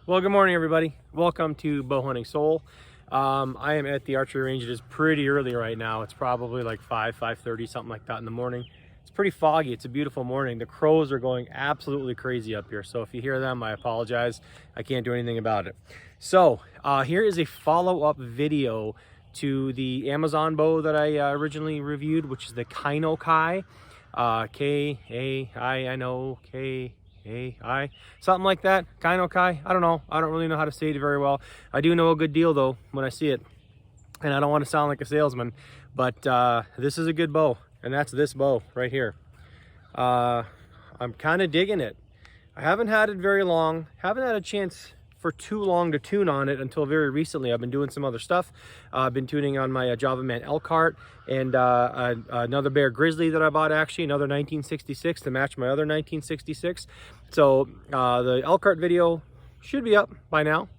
Well, good morning, everybody. Welcome to Bowhunting Soul. I am at the archery range. It is pretty early right now. It's probably like 5:30, something like that in the morning. It's pretty foggy. It's a beautiful morning. The crows are going absolutely crazy up here. So if you hear them, I apologize. I can't do anything about it. So here is a follow-up video to the Amazon bow that I originally reviewed, which is the Kainokai. K-A-I, I know, K-A-I, something like that. Kainokai, I don't know. I don't really know how to say it very well. I do know a good deal though when I see it. And I don't want to sound like a salesman, but this is a good bow. And that's this bow right here. I'm kind of digging it. I haven't had it very long. Haven't had a chance for too long to tune on it until very recently. I've been doing some other stuff. I've been tuning on my Java Man Elkhart and another Bear Grizzly that I bought, actually, another 1966 to match my other 1966. So the Elkhart video should be up by now.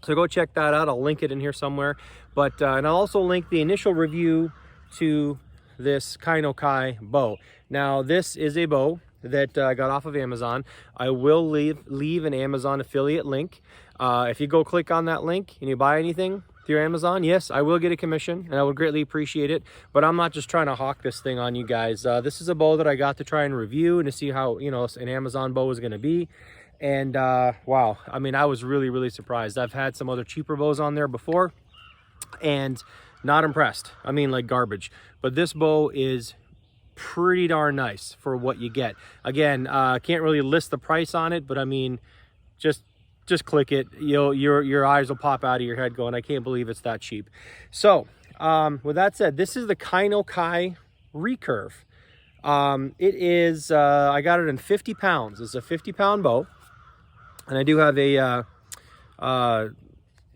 So go check that out. I'll link it in here somewhere. But and I'll also link the initial review to this Kainokai bow. Now this is a bow that I got off of Amazon. I will leave an Amazon affiliate link. If you go click on that link and you buy anything through Amazon, yes, I will get a commission and I would greatly appreciate it. But I'm not just trying to hawk this thing on you guys. This is a bow that I got to try and review and to see how, you know, an Amazon bow is going to be. And wow, I mean, I was really surprised. I've had some other cheaper bows on there before and not impressed. I mean, like garbage. But this bow is pretty darn nice for what you get. Again, can't really list the price on it, but I mean, just click it. Your eyes will pop out of your head going, I can't believe it's that cheap. So with that said, this is the Kainokai Recurve. It is I got it in 50 pounds. It's a 50-pound bow, and I do have a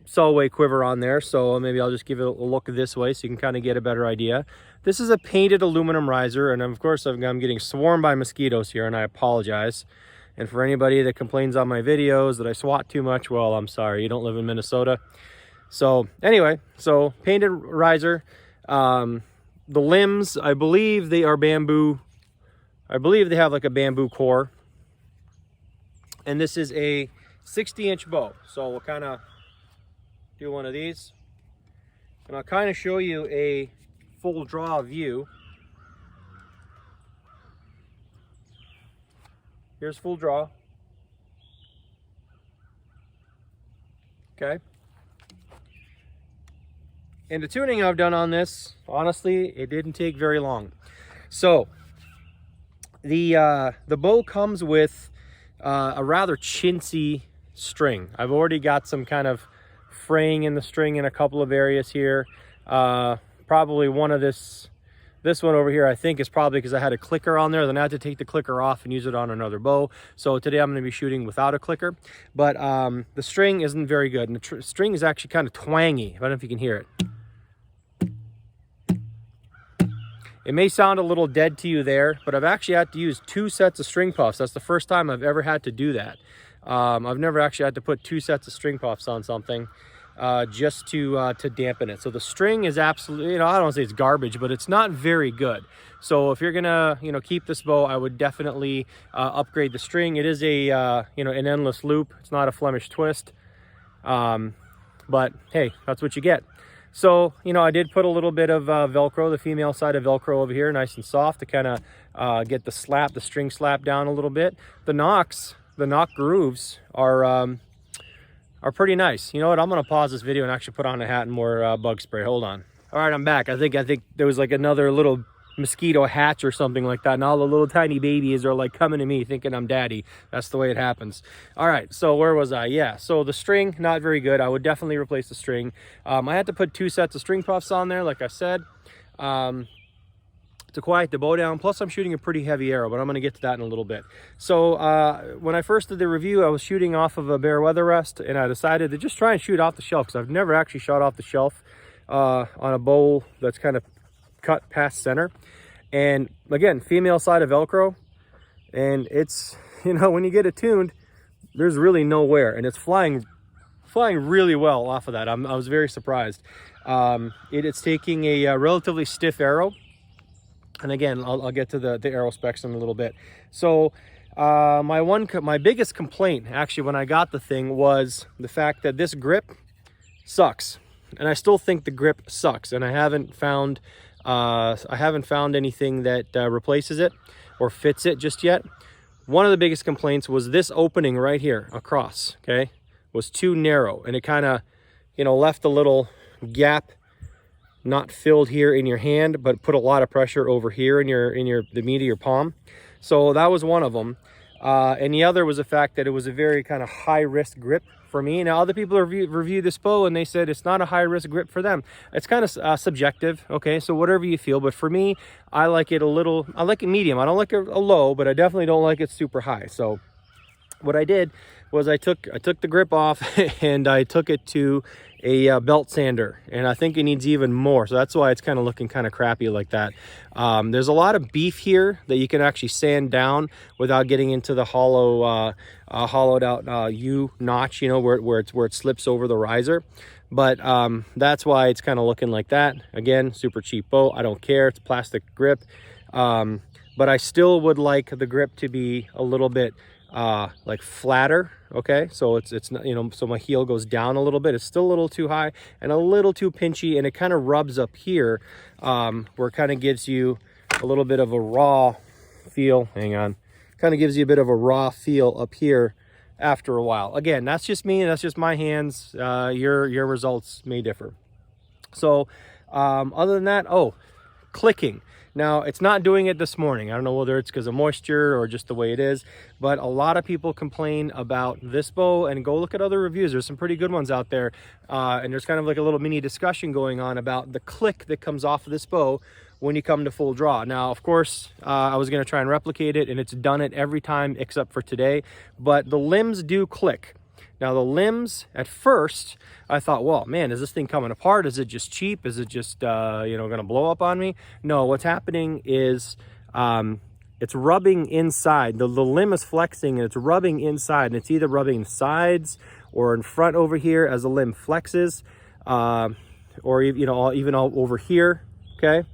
Solway quiver on there, so maybe I'll just give it a look this way so you can kind of get a better idea. This is a painted aluminum riser, and of course I'm getting swarmed by mosquitoes here, and I apologize. And for anybody that complains on my videos that I swat too much, well, I'm sorry, you don't live in Minnesota. So anyway, so painted riser. The limbs, I believe they are bamboo. I believe they have like a bamboo core. And this is a 60-inch bow. So we'll kind of do one of these. And I'll kind of show you a full draw view. Here's full draw. Okay. And the tuning I've done on this, honestly, it didn't take very long. So the bow comes with a rather chintzy string. I've already got some kind of fraying in the string in a couple of areas here. Probably one of this one over here, I think, is probably because I had a clicker on there. Then I had to take the clicker off and use it on another bow. So today I'm going to be shooting without a clicker. But the string isn't very good. And the string is actually kind of twangy. I don't know if you can hear it. It may sound a little dead to you there, but I've actually had to use 2 sets of string puffs. That's the first time I've ever had to do that. I've never actually had to put 2 sets of string puffs on something just to dampen it. So the string is absolutely, you know, I don't want to say it's garbage, but it's not very good. So if you're gonna, you know, keep this bow, I would definitely upgrade the string. It is a, you know, an endless loop. It's not a Flemish twist, but hey, that's what you get. So, you know, I did put a little bit of Velcro, the female side of Velcro over here, nice and soft to kind of get the string slap down a little bit. The knock grooves are pretty nice. You know what? I'm going to pause this video and actually put on a hat and more bug spray. Hold on. All right, I'm back. I think there was like another little mosquito hatch or something like that. And all the little tiny babies are like coming to me thinking I'm daddy. That's the way it happens. All right, so where was I? Yeah, so the string, not very good. I would definitely replace the string. I had to put 2 sets of string puffs on there, like I said, to quiet the bow down. Plus I'm shooting a pretty heavy arrow, but I'm going to get to that in a little bit. So when I first did the review, I was shooting off of a Bear Weather Rest, and I decided to just try and shoot off the shelf, because I've never actually shot off the shelf on a bow that's kind of cut past center. And again, female side of Velcro, and it's, you know, when you get it tuned, there's really nowhere, and it's flying really well off of that. I was very surprised. It's taking a relatively stiff arrow, and again, I'll get to the arrow specs in a little bit. So My biggest complaint actually when I got the thing was the fact that this grip sucks, and I still think the grip sucks, and I haven't found anything that replaces it or fits it just yet. One of the biggest complaints was this opening right here across, okay, was too narrow, and it kind of, you know, left a little gap, not filled here in your hand, but put a lot of pressure over here in the meat of your palm. So that was one of them. And the other was the fact that it was a very kind of high risk grip for me. Now other people review this bow and they said it's not a high risk grip for them. It's kind of subjective, okay, so whatever you feel. But for me, I like it I like it medium. I don't like it a low, but I definitely don't like it super high. So what I did was I took the grip off and I took it to a belt sander, and I think it needs even more, so that's why it's kind of looking kind of crappy like that. There's a lot of beef here that you can actually sand down without getting into the hollowed out U notch, you know, where it slips over the riser. But that's why it's kind of looking like that. Again, super cheap bow. I don't care. It's plastic grip, but I still would like the grip to be a little bit like flatter, okay, so it's not, you know, so my heel goes down a little bit. It's still a little too high and a little too pinchy, and it kind of rubs up here, where it kind of gives you a little bit of a raw feel. Hang on, kind of gives you a bit of a raw feel up here after a while. Again, that's just me, that's just my hands. Your results may differ. So other than that, clicking. Now, it's not doing it this morning. I don't know whether it's because of moisture or just the way it is, but a lot of people complain about this bow, and go look at other reviews. There's some pretty good ones out there, and there's kind of like a little mini discussion going on about the click that comes off of this bow when you come to full draw. Now, of course, I was going to try and replicate it, and it's done it every time except for today, but the limbs do click. Now the limbs, at first, I thought, well, man, is this thing coming apart? Is it just cheap? Is it just, you know, going to blow up on me? No, what's happening is it's rubbing inside. The limb is flexing and it's rubbing inside, and it's either rubbing sides or in front over here as the limb flexes, or, you know, even all over here, okay?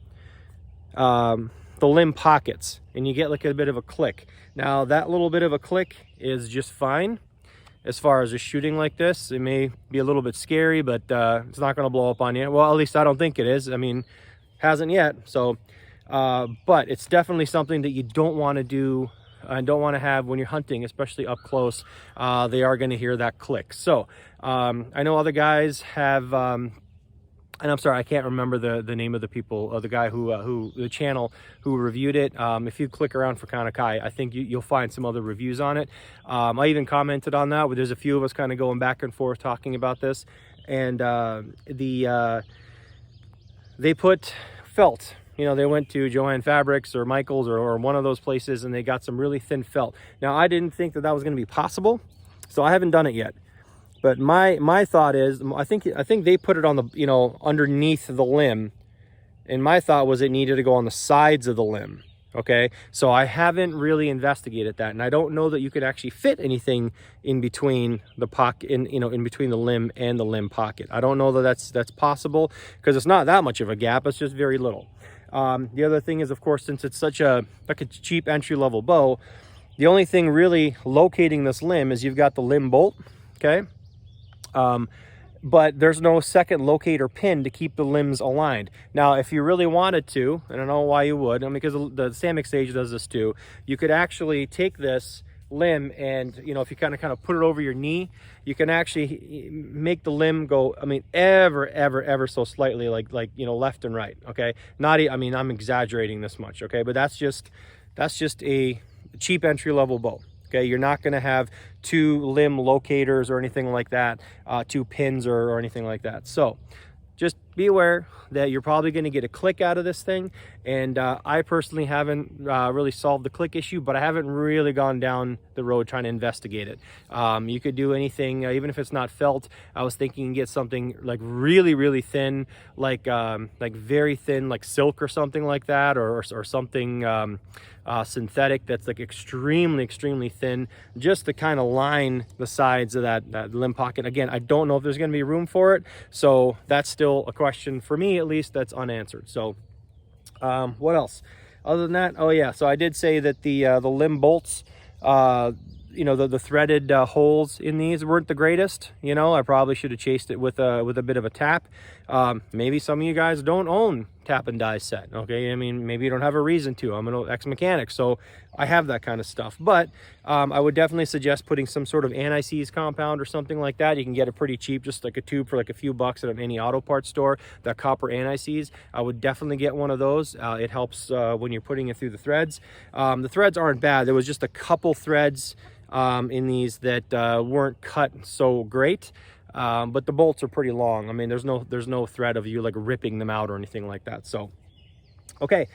The limb pockets, and you get like a bit of a click. Now that little bit of a click is just fine. As far as just shooting like this, it may be a little bit scary, but it's not going to blow up on you. Well, at least I don't think it is. I mean, hasn't yet. So, but it's definitely something that you don't want to do and don't want to have when you're hunting, especially up close. They are going to hear that click. So I know other guys have, and I'm sorry, I can't remember the name of the people, the guy the channel who reviewed it. If you click around for Kainokai, I think you'll find some other reviews on it. I even commented on that, but there's a few of us kind of going back and forth talking about this. And they put felt. You know, they went to Joanne Fabrics or Michael's or one of those places, and they got some really thin felt. Now, I didn't think that was going to be possible, so I haven't done it yet. But my thought is, I think they put it on the, you know, underneath the limb, and my thought was it needed to go on the sides of the limb. Okay, so I haven't really investigated that, and I don't know that you could actually fit anything in between the pocket, in between the limb and the limb pocket. I don't know that that's possible, because it's not that much of a gap. It's just very little. The other thing is, of course, since it's such a cheap entry-level bow, the only thing really locating this limb is you've got the limb bolt. Okay. But there's no second locator pin to keep the limbs aligned. Now, if you really wanted to, and I don't know why you would, because the Samick Sage does this too, you could actually take this limb and, you know, if you kind of put it over your knee, you can actually make the limb go, I mean, ever so slightly, like, you know, left and right. Okay. I mean, I'm exaggerating this much. Okay. But that's just a cheap entry-level bow. Okay, you're not going to have two limb locators or anything like that, two pins or anything like that. So just be aware that you're probably going to get a click out of this thing. And I personally haven't really solved the click issue, but I haven't really gone down the road trying to investigate it. You could do anything, even if it's not felt. I was thinking you can get something like really thin, like very thin, like silk or something like that, or something synthetic that's like extremely thin, just to kind of line the sides of that limb pocket. Again, I don't know if there's going to be room for it, so that's still a question for me, at least, that's unanswered. So what else other than that? Oh yeah, so I did say that the limb bolts, You know, the threaded holes in these weren't the greatest. You know, I probably should have chased it with a bit of a tap. Maybe some of you guys don't own tap and die set. Okay, I mean, maybe you don't have a reason to. I'm an ex-mechanic, so I have that kind of stuff. But I would definitely suggest putting some sort of anti-seize compound or something like that. You can get it pretty cheap, just like a tube for like a few bucks at any auto parts store. That copper anti-seize, I would definitely get one of those. It helps when you're putting it through the threads. The threads aren't bad. There was just a couple threads in these that weren't cut so great, but the bolts are pretty long. I mean, there's no threat of you like ripping them out or anything like that. So okay,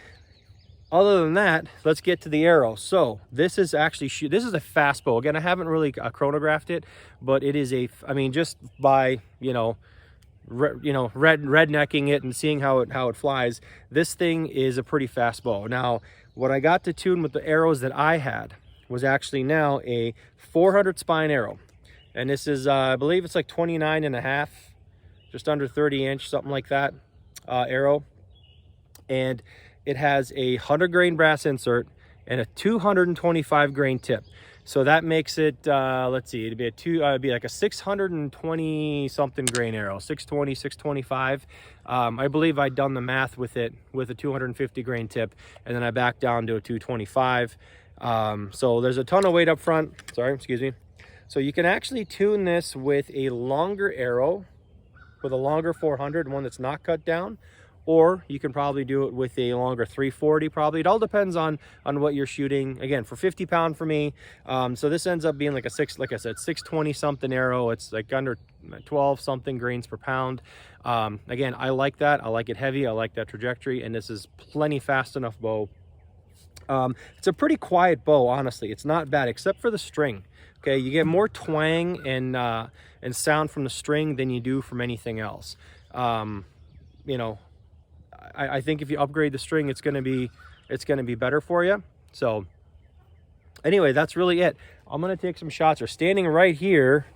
other than that, let's get to the arrow. So this is actually this is a fast bow. Again, I haven't really chronographed it, but it is I mean, just by rednecking it and seeing how it flies, this thing is a pretty fast bow. Now, what I got to tune with the arrows that I had was actually now a 400 spine arrow, and this is I believe it's like 29.5, just under 30 inch, something like that, arrow, and it has a 100 grain brass insert and a 225 grain tip. So that makes it let's see, it'd be like a 620 something grain arrow, 620, 625. I believe I'd done the math with it with a 250 grain tip, and then I backed down to a 225. So there's a ton of weight up front. Sorry, excuse me. So you can actually tune this with a longer arrow, with a longer 400, one that's not cut down, or you can probably do it with a longer 340 probably. It all depends on what you're shooting. Again, for 50 pound for me. So this ends up being like like I said, 620 something arrow. It's like under 12 something grains per pound. Again, I like that. I like it heavy. I like that trajectory, and this is plenty fast enough bow. It's a pretty quiet bow, honestly. It's not bad, except for the string. Okay, you get more twang and sound from the string than you do from anything else. You know, I think if you upgrade the string, it's gonna be better for you. So anyway, that's really it. I'm gonna take some shots. We're standing right here.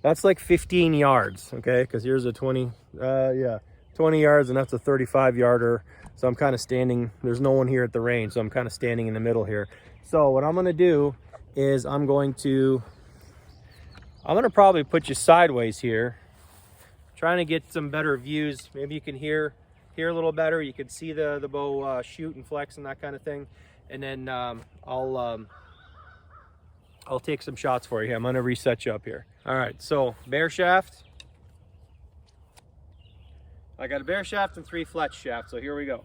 That's like 15 yards. Okay, because here's a 20 yards, and that's a 35 yarder. So I'm kind of standing, there's no one here at the range, so I'm kind of standing in the middle here. So what I'm gonna do is I'm gonna probably put you sideways here, trying to get some better views. Maybe you can hear a little better. You can see the bow shoot and flex and that kind of thing. And then I'll take some shots for you. I'm gonna reset you up here. All right, so bare shaft. I got a bare shaft and 3 fletch shafts, so here we go.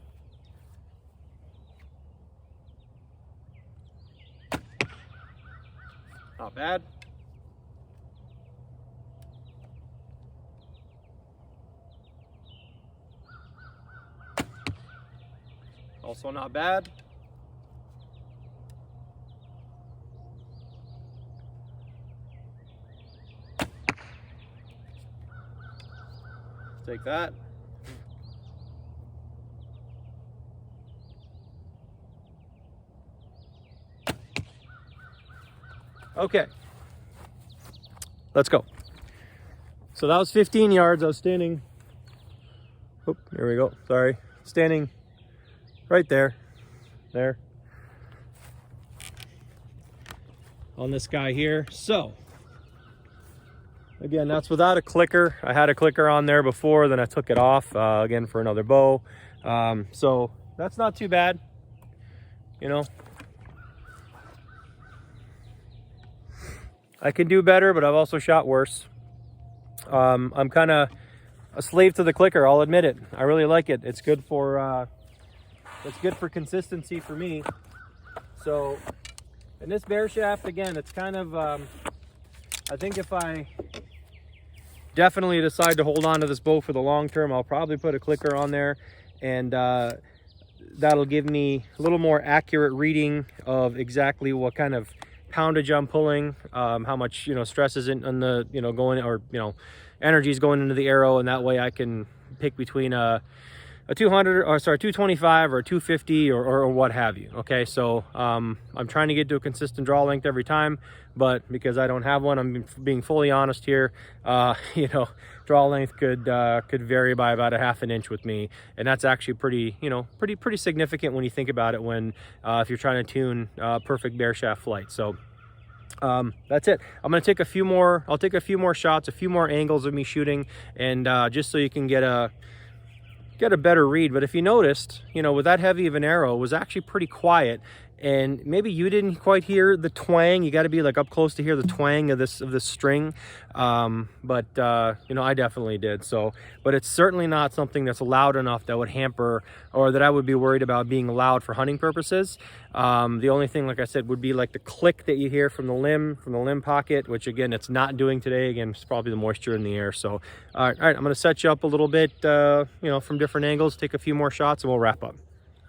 Not bad. Also not bad. Take that. Okay, let's go. So that was 15 yards. I was standing, oh, here we go, sorry. Standing right there, on this guy here. So again, that's without a clicker. I had a clicker on there before, then I took it off again for another bow. So that's not too bad, you know. I can do better, but I've also shot worse. I'm kind of a slave to the clicker, I'll admit it. I really like it. It's good for consistency for me. So, and this bare shaft, again, it's kind of, I think if I definitely decide to hold on to this bow for the long term, I'll probably put a clicker on there, and that'll give me a little more accurate reading of exactly what kind of poundage I'm pulling, how much, you know, stress is on the, you know, going, or, you know, energy is going into the arrow, and that way I can pick between a 225 or a 250 or what have you. Okay, so I'm trying to get to a consistent draw length every time, but because I don't have one, I'm being fully honest here. You know, draw length could vary by about a ½ inch with me, and that's actually pretty, you know, pretty significant when you think about it, when if you're trying to tune perfect bare shaft flight. So That's it. I'm going to take a few more, I'll take a few more shots, a few more angles of me shooting, and just so you can get a better read. But if you noticed, you know, with that heavy of an arrow, it was actually pretty quiet. And maybe you didn't quite hear the twang. You got to be like up close to hear the twang of this string. But you know, I definitely did. So, but it's certainly not something that's loud enough that would hamper, or that I would be worried about being loud for hunting purposes. The only thing, like I said, would be like the click that you hear from the limb pocket, which again, it's not doing today. Again, it's probably the moisture in the air. So, all right, I'm going to set you up a little bit, you know, from different angles, take a few more shots, and we'll wrap up.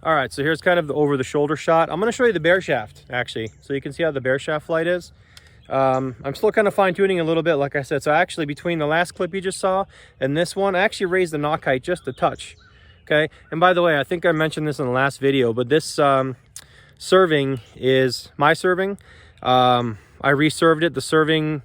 All right, so here's kind of the over the shoulder shot. I'm going to show you the bear shaft, actually, so you can see how the bear shaft flight is. I'm still kind of fine tuning a little bit, like I said. So actually, between the last clip you just saw and this one, I actually raised the knock height just a touch. Okay, and by the way, I think I mentioned this in the last video, but this serving is my serving. I reserved it. The serving,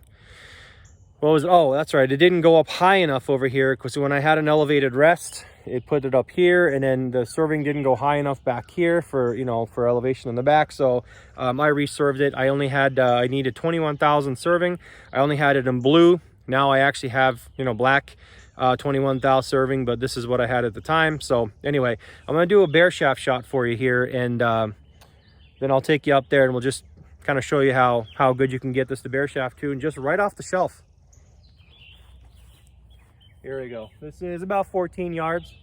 what was it? Oh, that's right. It didn't go up high enough over here, because when I had an elevated rest, it put it up here, and then the serving didn't go high enough back here for, you know, for elevation in the back. So I reserved it. I only had, I needed 21,000 serving. I only had it in blue. Now I actually have, you know, black 21,000 serving, but this is what I had at the time. So anyway, I'm going to do a bear shaft shot for you here, and then I'll take you up there and we'll just kind of show you how good you can get this to bear shaft too, and just right off the shelf. Here we go. This is about 14 yards.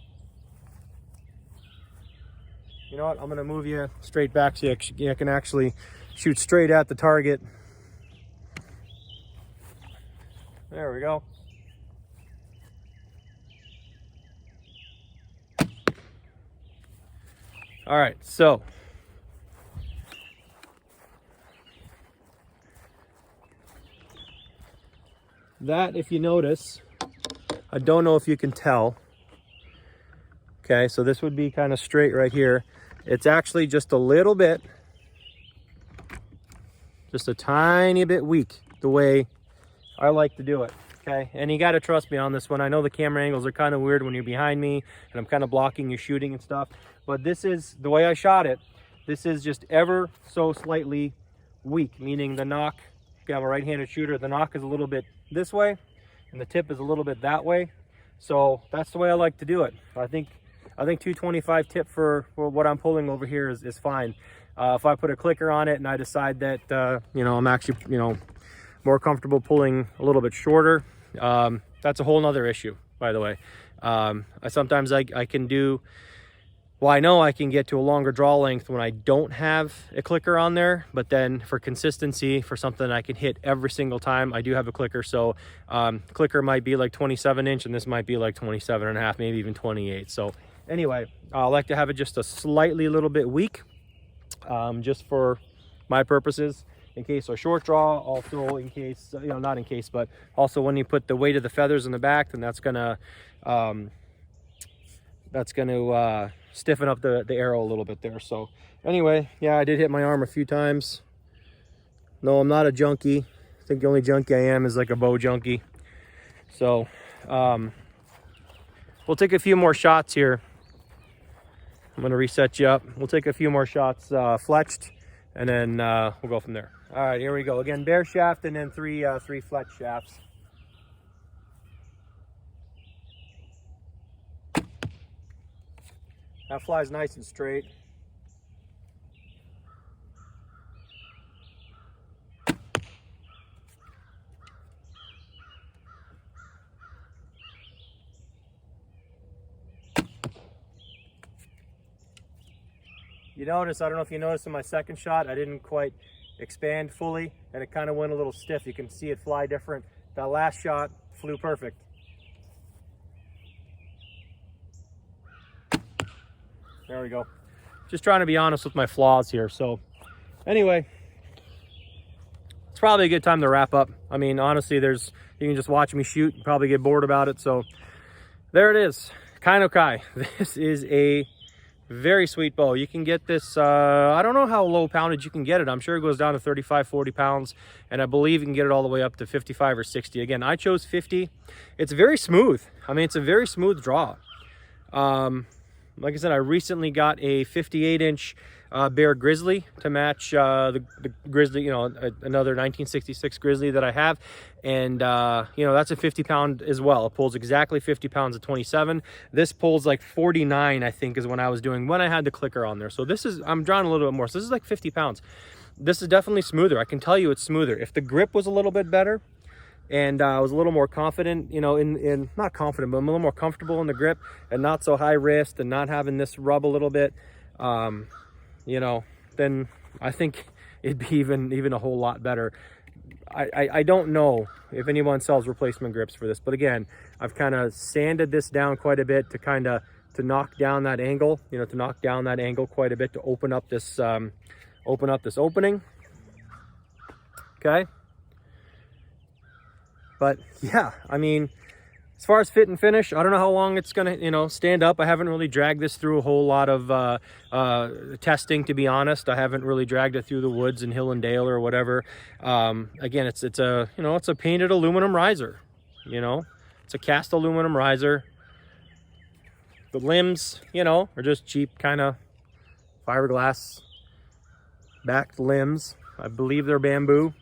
You know what? I'm going to move you straight back so you can actually shoot straight at the target. There we go. All right, so that, if you notice, I don't know if you can tell. Okay, so this would be kind of straight right here. It's actually just a little bit, just a tiny bit weak, the way I like to do it. Okay, and you got to trust me on this one. I know the camera angles are kind of weird when you're behind me and I'm kind of blocking your shooting and stuff, but this is the way I shot it. This is just ever so slightly weak, meaning the knock, if you have a right-handed shooter, the knock is a little bit this way and the tip is a little bit that way. So that's the way I like to do it. I think 225 tip for what I'm pulling over here is fine. If I put a clicker on it and I decide that you know, I'm actually, you know, more comfortable pulling a little bit shorter, that's a whole nother issue, by the way. Sometimes I can do, well, I know I can get to a longer draw length when I don't have a clicker on there, but then for consistency, for something I can hit every single time, I do have a clicker. So clicker might be like 27 inch and this might be like 27 and a half, maybe even 28. So anyway, I like to have it just a slightly little bit weak, just for my purposes, in case a short draw, also in case, you know, not in case, but also when you put the weight of the feathers in the back, then that's gonna stiffen up the arrow a little bit there. So anyway, yeah, I did hit my arm a few times. No, I'm not a junkie. I think the only junkie I am is like a bow junkie. So we'll take a few more shots here. I'm gonna reset you up. We'll take a few more shots fletched, and then we'll go from there. All right, here we go. Again, bear shaft and then three fletch shafts. That flies nice and straight. You notice, I don't know if you noticed in my second shot, I didn't quite expand fully and it kind of went a little stiff. You can see it fly different. That last shot flew perfect. There we go. Just trying to be honest with my flaws here. So anyway, it's probably a good time to wrap up. I mean, honestly, you can just watch me shoot and probably get bored about it. So there it is, Kainokai. This is a very sweet bow. You can get this, I don't know how low poundage you can get it. I'm sure it goes down to 35, 40 pounds. And I believe you can get it all the way up to 55 or 60. Again, I chose 50. It's very smooth. I mean, it's a very smooth draw. Like I said, I recently got a 58 inch Bear Grizzly to match the Grizzly, another 1966 Grizzly that I have. And, that's a 50 pound as well. It pulls exactly 50 pounds at 27. This pulls like 49, I think, is when I had the clicker on there. So I'm drawing a little bit more. So this is like 50 pounds. This is definitely smoother. I can tell you it's smoother. If the grip was a little bit better, and I was a little more confident, not confident, but I'm a little more comfortable in the grip and not so high wrist and not having this rub a little bit, then I think it'd be even a whole lot better. I don't know if anyone sells replacement grips for this, but again, I've kind of sanded this down quite a bit to knock down that angle, quite a bit to open up this opening. Okay. But yeah, I mean, as far as fit and finish, I don't know how long it's gonna, stand up. I haven't really dragged this through a whole lot of testing, to be honest. I haven't really dragged it through the woods in Hill and Dale or whatever. Again, it's a painted aluminum riser. It's a cast aluminum riser. The limbs, are just cheap kind of fiberglass backed limbs. I believe they're bamboo.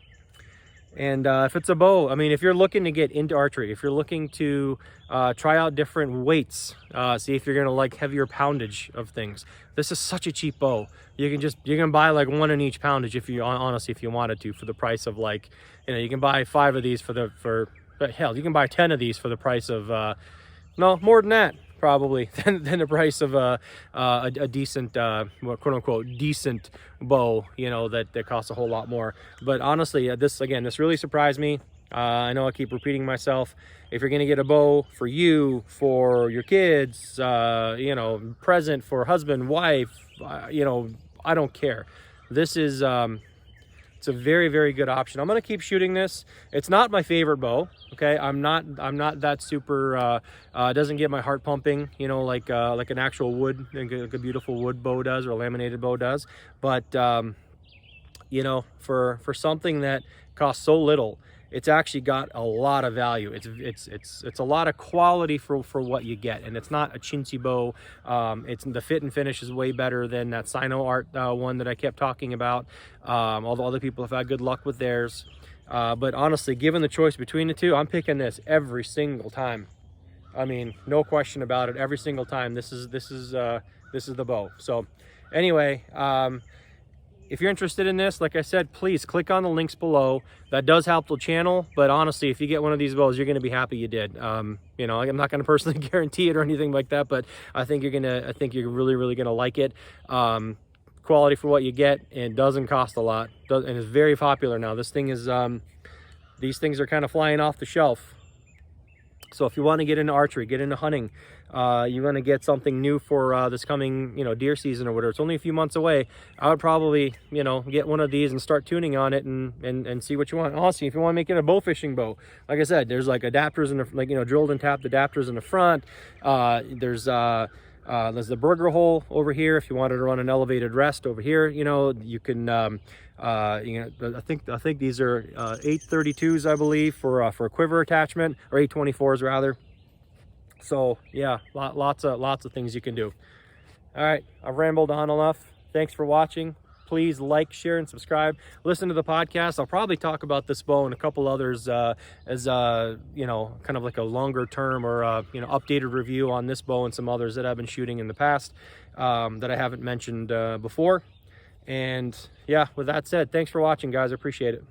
And if it's a bow, I mean, if you're looking to get into archery, if you're looking to try out different weights, see if you're gonna like heavier poundage of things, this is such a cheap bow. You can buy like one in each poundage if you honestly, if you wanted to, for the price of like, you can buy 5 of these but hell, you can buy 10 of these for the price of no, more than that probably than the price of a decent quote unquote decent bow, that costs a whole lot more. But honestly, this really surprised me. I know I keep repeating myself. If you're gonna get a bow for you, for your kids, present for husband, wife, I don't care. This is it's a very, very good option. I'm gonna keep shooting this. It's not my favorite bow. Okay, I'm not that super. Doesn't get my heart pumping. Like an actual wood, like a beautiful wood bow does, or a laminated bow does. But for something that costs so little, it's actually got a lot of value. It's a lot of quality for what you get, and it's not a chintzy bow. The fit and finish is way better than that Sino Art one that I kept talking about. Although other people have had good luck with theirs, but honestly, given the choice between the two, I'm picking this every single time. I mean, no question about it. Every single time, this is the bow. So, anyway. If you're interested in this, like I said, please click on the links below. That does help the channel, but honestly, if you get one of these bows, you're going to be happy you did. I'm not going to personally guarantee it or anything like that, but I think you're really, really going to like it. Quality for what you get, and doesn't cost a lot, and is very popular now. This thing is, these things are kind of flying off the shelf. So if you want to get into archery, get into hunting, you want to get something new for this coming, deer season or whatever. It's only a few months away. I would probably, get one of these and start tuning on it and see what you want. Honestly, if you want to make it a bow fishing bow, like I said, there's like adapters in the, drilled and tapped adapters in the front. There's the burger hole over here. If you wanted to run an elevated rest over here, you can, I think these are 832s, I believe, for a quiver attachment, or 824s rather. So yeah, lots of things you can do. All right, I've rambled on enough. Thanks for watching. Please like, share, and subscribe. Listen to the podcast. I'll probably talk about this bow and a couple others as kind of like a longer term or updated review on this bow and some others that I've been shooting in the past that I haven't mentioned before. And yeah, with that said, thanks for watching, guys. I appreciate it.